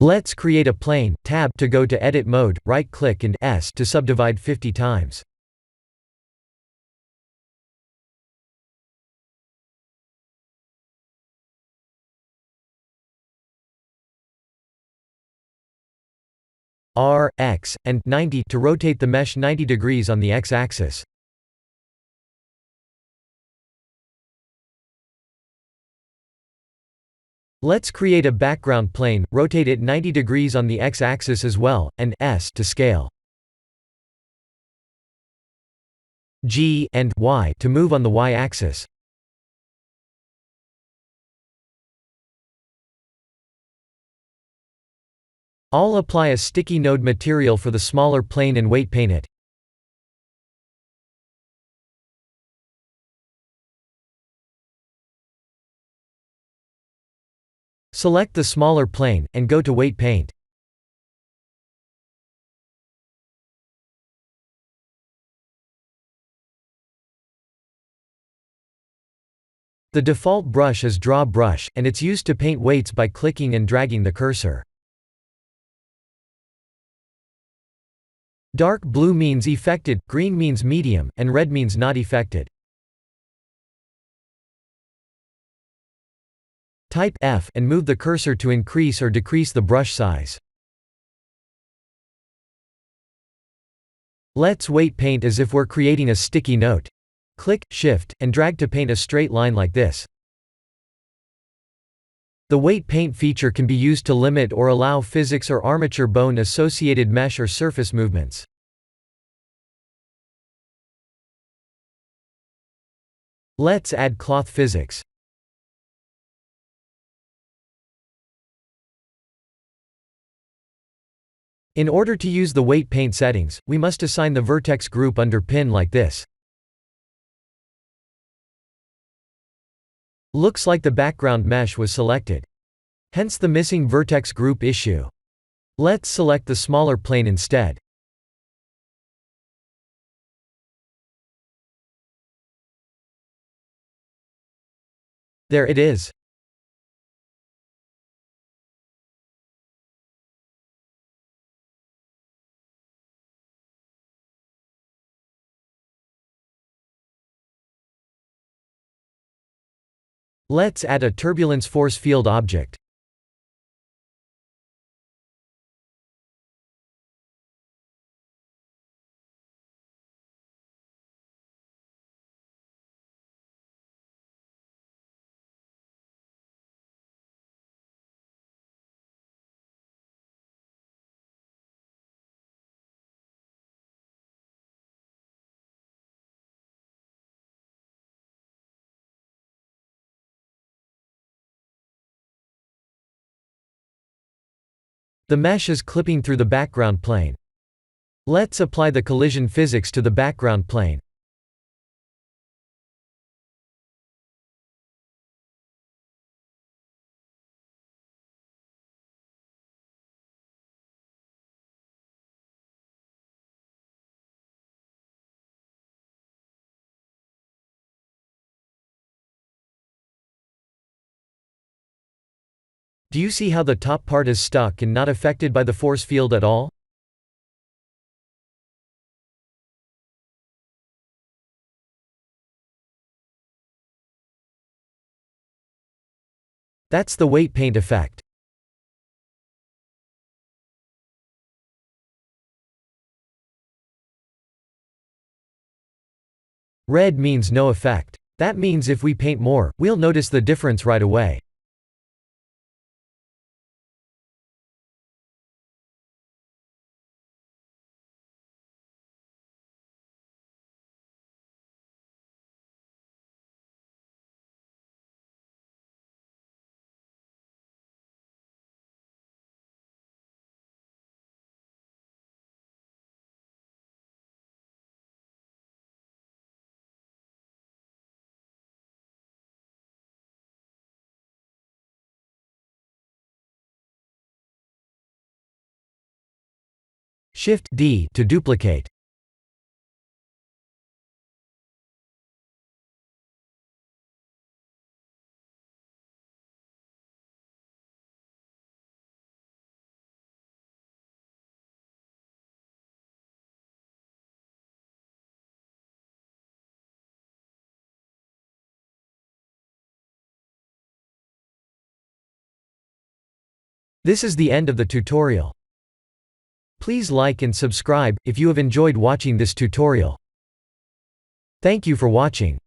Let's create a plane. Tab to go to edit mode, right-click and S to subdivide 50 times. R, X, and 90 to rotate the mesh 90 degrees on the X-axis. Let's create a background plane, rotate it 90 degrees on the X-axis as well, and S to scale. G and Y to move on the Y-axis. I'll apply a sticky node material for the smaller plane and weight paint it. Select the smaller plane, and go to weight paint. The default brush is Draw Brush, and it's used to paint weights by clicking and dragging the cursor. Dark blue means effected, green means medium, and red means not effected. Type F and move the cursor to increase or decrease the brush size. Let's weight paint as if we're creating a sticky note. Click, Shift, and drag to paint a straight line like this. The weight paint feature can be used to limit or allow physics or armature bone associated mesh or surface movements. Let's add cloth physics. In order to use the weight paint settings, we must assign the vertex group under pin like this. Looks like the background mesh was selected. Hence the missing vertex group issue. Let's select the smaller plane instead. There it is. Let's add a turbulence force field object. The mesh is clipping through the background plane. Let's apply the collision physics to the background plane. Do you see how the top part is stuck and not affected by the force field at all? That's the weight paint effect. Red means no effect. That means if we paint more, we'll notice the difference right away. Shift D to duplicate. This is the end of the tutorial. Please like and subscribe if you have enjoyed watching this tutorial. Thank you for watching.